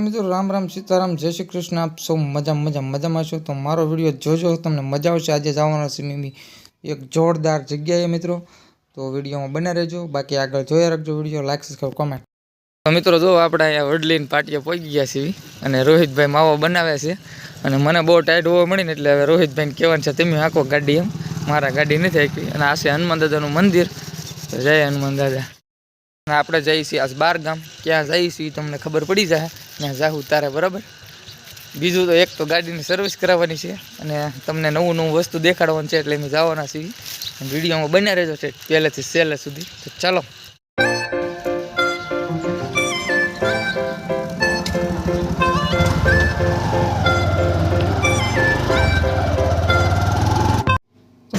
મિત્રો રામ રામ સીતારામ જય શ્રી કૃષ્ણ। આપ સૌ મજામાં છો? તો મારો વિડીયો જોજો, તમને મજા આવશે। આજે જવાનો છે મીમી એક જોરદાર જગ્યાએ મિત્રો, તો વિડીયોમાં બને રહેજો। બાકી આગળ જોયા રાખજો વિડીયો, લાઈક સબસ્ક્રાઇબ કોમેન્ટ। તો મિત્રો જો આપણે અહીંયા વડલીન પાટીએ પહોંચી ગયા છીએ અને રોહિતભાઈ માવો બનાવે છે અને મને બહુ ટાઈટ હોવો મળીને એટલે હવે રોહિતભાઈને કહેવાનું છે તમે આખો ગાડી, એમ મારા ગાડી નથી આખી। અને આ છે હનુમાન દાદાનું મંદિર, તો જય હનુમાન દાદા। આપણે જઈએ છીએ આજ 12 ગામ, ક્યાં જઈએ છીએ તમને ખબર પડી જાય, ત્યાં જાહું તારે બરાબર। બીજું તો એક તો ગાડીની સર્વિસ કરાવવાની છે અને તમને નવું વસ્તુ દેખાડવાનું છે, એટલે અમે જવાના છીએ। વિડીયોમાં બન્યા રહેજો છે પહેલેથી છેલ્લે સુધી। તો ચાલો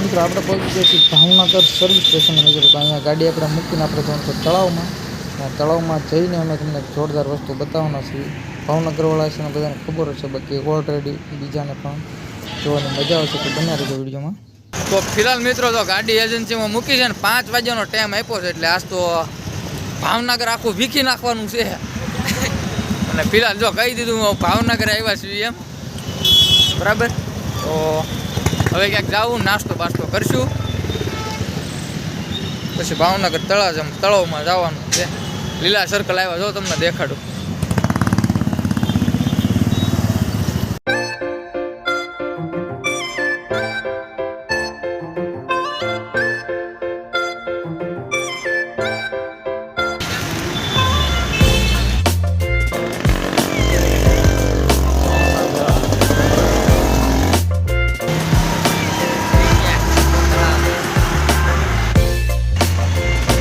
મિત્રો આપણે પહોંચી ગયા છીએ ભાવનગર સર્વિસ સ્ટેશન મિત્રો। તો અહીંયા ગાડી આપણે મૂકીને આપણે જવાનું છે તળાવમાં। તળાવમાં જઈને અમે તમને જોરદાર વસ્તુ બતાવવાના છીએ। ભાવનગરવાળા છે ને બધાને ખબર હશે, બાકી ઓલરેડી બીજાને પણ જોવાની મજા આવશે, તો બન્યા રહેજો વિડીયોમાં। તો ફિલહાલ મિત્રો તો ગાડી એજન્સીમાં મૂકી છે ને 5 વાગ્યાનો ટાઈમ આપ્યો છે, એટલે આજ તો ભાવનગર આખું વીખી નાખવાનું છે। અને ફિલહાલ જો કહી દીધું ભાવનગર આવ્યા છીએ એમ બરાબર। તો હવે ક્યાંક જાવું, નાસ્તો બાસ્તો કરશું, પછી ભાવનગર તળાવમાં જવાનું છે। લીલા સર્કલ આવ્યા જો તમને દેખાડું।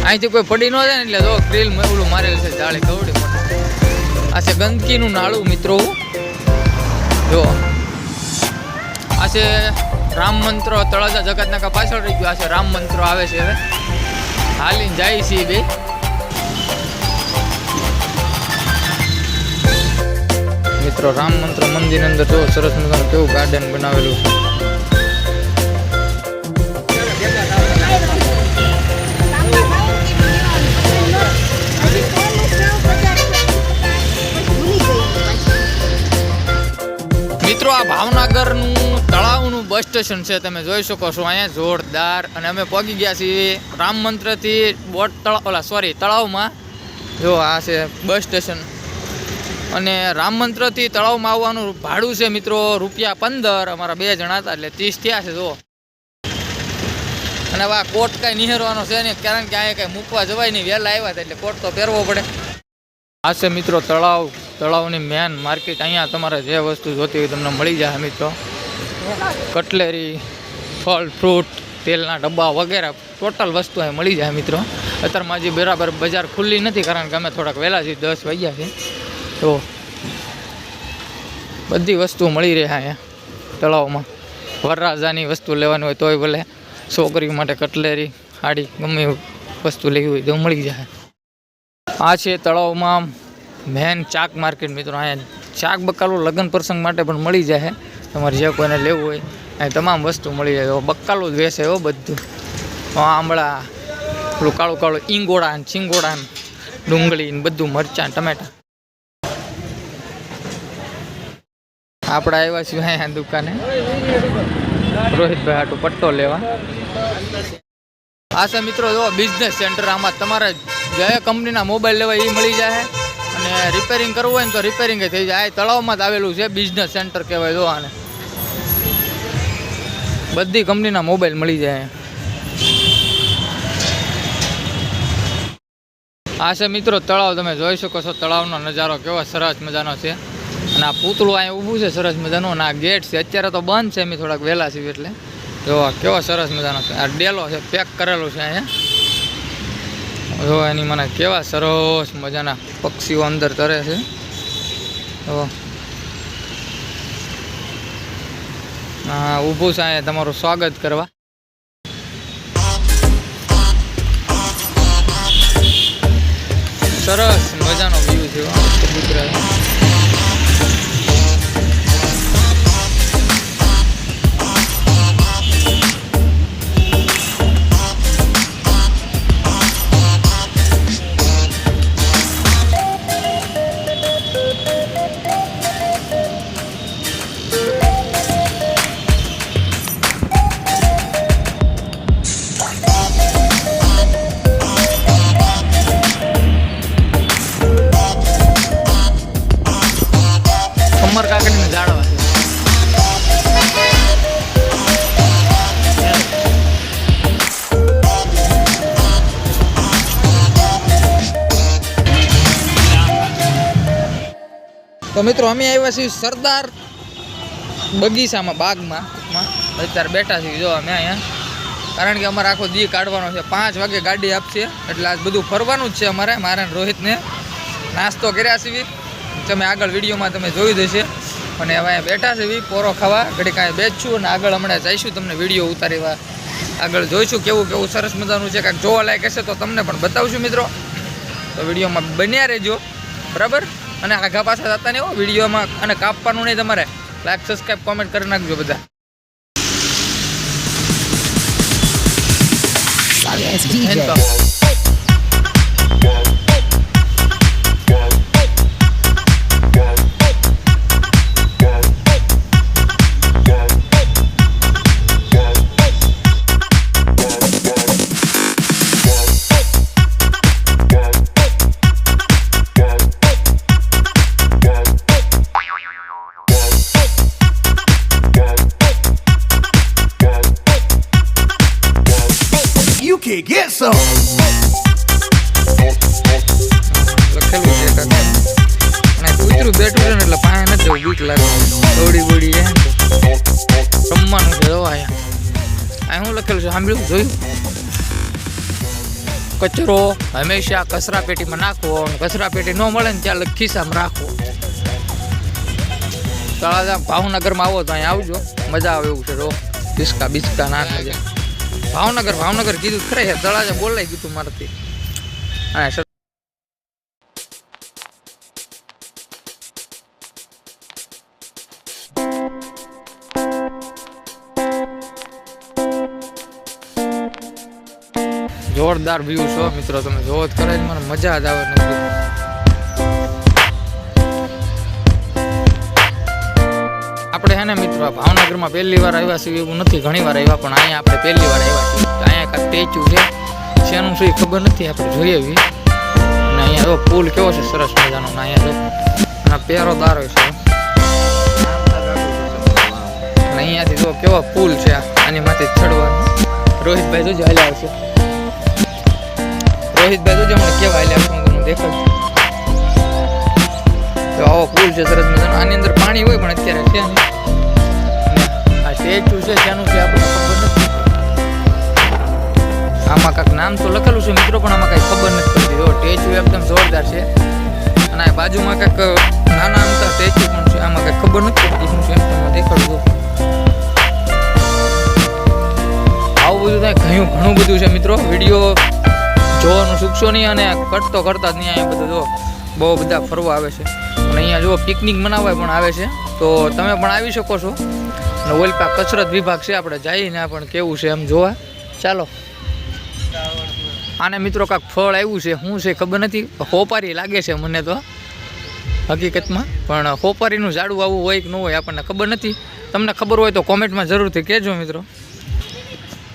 અહીંથી કોઈ પડી ન જાય ને એટલે જો ગ્રીલ ઓલું મારેલું છે, જાળી કવડી મોટી। આ છે ગંદકીનું નાળું મિત્રો, જો આ છે રામ મંત્ર તળાજા જગતનાકા પાછળ રહી ગયું। આ છે રામ મંત્ર આવે છે, હવે હાલીને જાય છે બે। મિત્રો રામ મંત્ર મંદિર અંદર જો સરસ મજાનું કેવું ગાર્ડન બનાવેલું છે। મિત્રો આ ભાવનગરનું તળાવનું બસ સ્ટેશન છે, તમે જોઈ શકો છો અહીંયા જોરદાર। અને અમે પહોંચી ગયા છીએ રામ મંત્રથી તળાવમાં। જો આ છે બસ સ્ટેશન અને રામ મંત્રથી તળાવમાં આવવાનું ભાડું છે મિત્રો ₹15। અમારા 2 જણા હતા એટલે 30 થયા છે જો। અને આ કોટ કાંઈ નિહેરવાનો છે નહીં, કારણ કે અહીંયા કાંઈ મૂકવા જવાય નહીં, વહેલા આવ્યા હતા એટલે કોટ તો પહેરવો પડે। આ છે મિત્રો તળાવની મેન માર્કેટ। અહીંયા તમારે જે વસ્તુ જોતી હોય તમને મળી જાય મિત્રો, કટલેરી, ફળ ફ્રૂટ, તેલના ડબ્બા વગેરે ટોટલ વસ્તુ અહીં મળી જાય મિત્રો। અત્યારમાં હજી બરાબર બજાર ખુલ્લી નથી, કારણ કે અમે થોડાક વહેલા છીએ, 10 વાગ્યા છે, તો બધી વસ્તુ મળી રહે અહીંયા તળાવમાં। વરરાજાની વસ્તુ લેવાની હોય તોય ભલે, છોકરી માટે કટલેરી, સાડી, ગમે એવી વસ્તુ લેવી હોય તો મળી જાય। આ છે તળાવમાં મેન ચાક માર્કેટ મિત્રો। અહીંયા ચાક બકાલું લગ્ન પ્રસંગ માટે પણ મળી જાય, તમારે જે કોઈને લેવું હોય અહીં તમામ વસ્તુ મળી જાય। બકાલું જ વેચે હો બધું, આંબળા, પેલું કાળું ઈંગોળા ને ચીંગોળા ને ડુંગળી ને બધું, મરચાં, ટમેટા। આપણે આવ્યા છીએ અહીંયા દુકાને રોહિતભાઈ હાટું પટ્ટો લેવા। આ છે મિત્રો જો બિઝનેસ સેન્ટર। આમાં તમારે જે કંપનીના મોબાઈલ લેવા એ મળી જાય, અને રિપેરિંગ કરવું હોય ને તો રિપેરિંગ થઈ જાય। આ તળાવમાં જ આવેલું છે, બિઝનેસ સેન્ટર કહેવાય જો આને। બધી કંપનીના મોબાઈલ મળી જાય। આ છે મિત્રો તળાવ, તમે જોઈ શકો છો તળાવનો નજારો કેવો સરસ મજાનો છે। અને આ પૂતળું અહીંયા ઊભું છે સરસ મજાનું, અને આ ગેટ છે અત્યારે તો બંધ છે, અમે થોડાક વહેલા છીએ એટલે જો કેવો સરસ મજાનો છે। આ ડેલો છે, પેક કરેલું છે અહીંયા જો, એની મને કેવા સરસ મજાના પક્ષીઓ અંદર તરે છે। તો હા ઊભું છે અહીંયા તમારું સ્વાગત કરવા। સરસ મજાનો વ્યૂ છે ગુજરાત। અમર કાકડીને જાળવા છે. તો મિત્રો અમે આવ્યા છીએ સરદાર બગીચામાં, બાગમાં અત્યારે બેઠા છીએ. જો અમે અહીંયા, કારણ કે અમારે આખો દી કાઢવાનો છે. 5 વાગે ગાડી આપશે એટલે આજ બધું ફરવાનું જ છે અમારે. મારા રોહિતને નાસ્તો કર્યા છીએ, તમે આગળ વિડીયોમાં તમે જોયું દેશે. અને હવે અહીંયા બેઠા છે પોરો ખાવા, ઘડી કાંઈ બેસશું અને આગળ હમણાં જઈશું, તમને વિડીયો ઉતારીવા આગળ જોઈશું કેવું કેવું સરસ મજાનું છે. કાંઈક જોવા લાયક હશે તો તમને પણ બતાવશું મિત્રો. તો વિડીયોમાં બન્યા રહેજો, બરાબર. અને આઘા પાછા જતા નહીં હો વિડીયોમાં, અને કાપવાનું નહીં તમારે. લાઈક, સબસ્ક્રાઈબ, કોમેન્ટ કરી નાખજો બધા. Get some. લખેલું છે કાકા, અને કૂતરું બેઠું છે ને એટલે પાણી નથી જવું, બીક લાગે. દોડી બોડી રમવાનું છે. અહીંયા શું લખેલું છે સાંભળ્યું, જોયું? કચરો હંમેશા કચરા પેટીમાં નાખવો, કચરા પેટી ન મળે ને ત્યાં ખિસ્સામાં રાખવો. તળાજા ભાવનગરમાં આવો તો અહીંયા આવજો, મજા આવે એવું છે. રો બિસ્કા બિસ્કા નાખે છે. ભાવનગર કીધું ખરે છે, તળાજા બોલાઈ ગયું મારાથી. હા સર, જોરદાર વ્યૂ છો મિત્રો, તમે જોવો જ કરે, મને મજા જ આવે નથી. આપણે હે ને મિત્રો ભાવનગરમાં પહેલી વાર આવ્યા છીએ એવું નથી, ઘણી વાર આવ્યા, પણ અહીંયા આપણે પહેલી વાર આવ્યા છીએ. અહીંયા કાંઈક સ્ટેચ્યુ છે, શેનું છે ખબર નથી, આપણે જોઈએ એવી. અને અહીંયા જો પુલ કેવો છે સરસ મજાનો. અહીંયા જો અને પેરો દારો છે, અને અહીંયાથી જો કેવો પુલ છે, આની માથે ચડવાનું. રોહિતભાઈ જોજો હાલ્યા આવશે, રોહિતભાઈ જોજો મને કેવા હાલ્યા આવશે, હું તમને દેખાડું. તો આવો પુલ છે સરસ મજાનો. આની અંદર પાણી હોય પણ અત્યારે છે નહીં. આ સ્ટેચ્યુ છે ત્યાંનું છે આપણને ખબર નથી. આમાં કાંઈક નામ તો લખેલું છે મિત્રો, પણ આમાં કાંઈ ખબર નથી પડતી. જો સ્ટેચ્યુ એકદમ જોરદાર છે, અને આ બાજુમાં કાંઈક નાના અમથા સ્ટેચ્યુ પણ છે. આમાં કાંઈ ખબર નથી પડતી શું છે, એમ તમને દેખાડું. આવું બધું કાંઈ ઘણું બધું છે મિત્રો. વિડીયો જોવાનું ચૂકશો નહીં, અને કરતા જ નહીં. અહીંયા બધું જો બહુ બધા ફરવા આવે છે, અને અહીંયા જો પિકનિક મનાવવા પણ આવે છે, તો તમે પણ આવી શકો છો. અને ઓલપા કસરત વિભાગ છે, આપણે જઈને પણ કેવું છે એમ જોવા. ચાલો, આને મિત્રો કાંઈક ફળ આવ્યું છે, શું છે ખબર નથી. હોપારી લાગે છે મને તો હકીકતમાં, પણ હોપારીનું ઝાડું આવું હોય કે ન હોય આપણને ખબર નથી. તમને ખબર હોય તો કોમેન્ટમાં જરૂરથી કહેજો મિત્રો.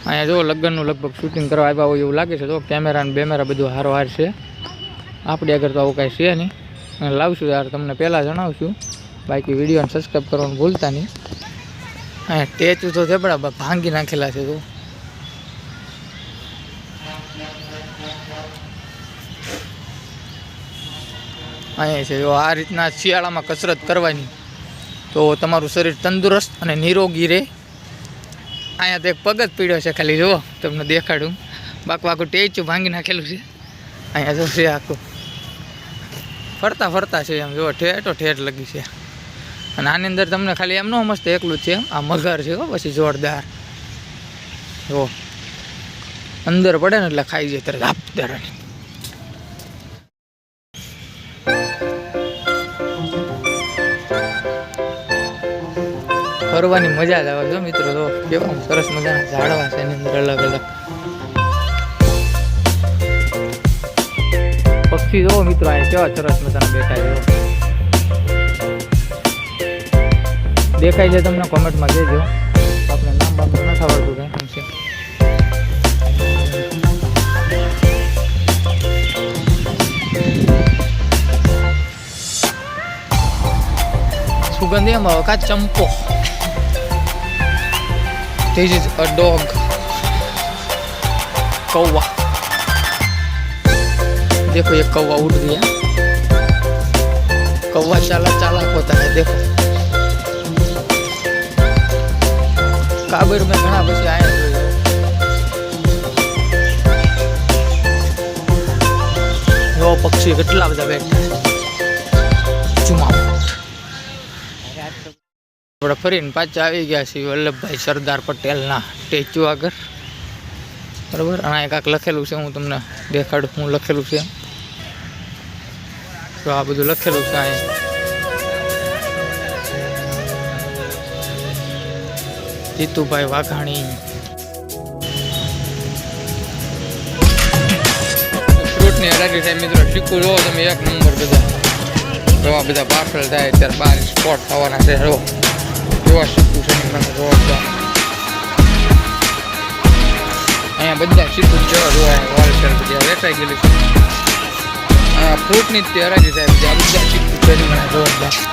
અહીંયા જો લગ્નનું લગભગ શૂટિંગ કરવા આવ્યા હોય એવું લાગે છે. તો કેમેરા ને બેમેરા બધું હારોહાર છે. આપણી આગળ તો આવું કાંઈ છે નહીં, અને લાવશું યાર, તમને પહેલાં જણાવશું. બાકી વિડીયોને સબસ્ક્રાઈબ કરવાનું ભૂલતા નહીં. અહીંયા સ્ટેચ્યુ તો થેપડા ભાંગી નાખેલા છે. તો અહીંયા છે જો આ રીતના શિયાળામાં કસરત કરવાની, તો તમારું શરીર તંદુરસ્ત અને નિરોગી રહે. અહીંયા તો એક પગ જ પીડ્યો છે ખાલી, જુઓ તમને દેખાડું. બાકી આખું સ્ટેચ્યુ ભાંગી નાખેલું છે. અહીંયા જો છે આખું ફરતા છે એમ, જો ઠેઠો ઠેઠ લગી છે. અને આની અંદર તમને ખાલી એમ ન મસ્ત એકલું જ છે, આ મગર છે પછી જોરદાર. જો અંદર પડે ને એટલે ખાઈ જાય તરત આપદાર. ફરવાની મજા જ આવે છે મિત્રો. તો કેવા સરસ મજાના ઝાડવા છે એની અંદર અલગ અલગ પક્ષી. જો મિત્રો અહીંયા કેવા સરસ મજાના બેઠા છે, દેખાય છે તમને કોમેન્ટમાં કહેજો. આપણે નામ બામ નથી આવડતું કંઈ છે. સુગંધ એમ આવે કા ચંપો. This is a dog. कौवा. देखो ये कौवा उड़ गया. कौवा चालाक होता है. देखो काबर में घना પછી આયા જો પક્ષી કેટલા બધા બેઠા ચુમા. આપણે ફરીને પાછા આવી ગયા છીએ વલ્લભભાઈ સરદાર પટેલના સ્ટેચ્યુ આગળ. બરાબર. અને કાંઈક લખેલું છે, હું તમને દેખાડું હું લખેલું છે. તો આ બધું લખેલું છે અહીંયા. જીતુભાઈ વાઘાણી. ફ્રૂટની હરાજી થાય મિત્રો. શીખું જોવો તમે એક નંબર બધા. જોવા બધા પાર્સલ થાય ત્યારે 12 સ્પોટ થવાના છે. જોવા શીખું છે તમે જોવા. અહીંયા બધા સીધું જેવા જોવાય હોલસેલ બધી વેચાઈ ગયેલી છે. ફ્રૂટની જ હરાજી થાય. બધા સીધું જોવા.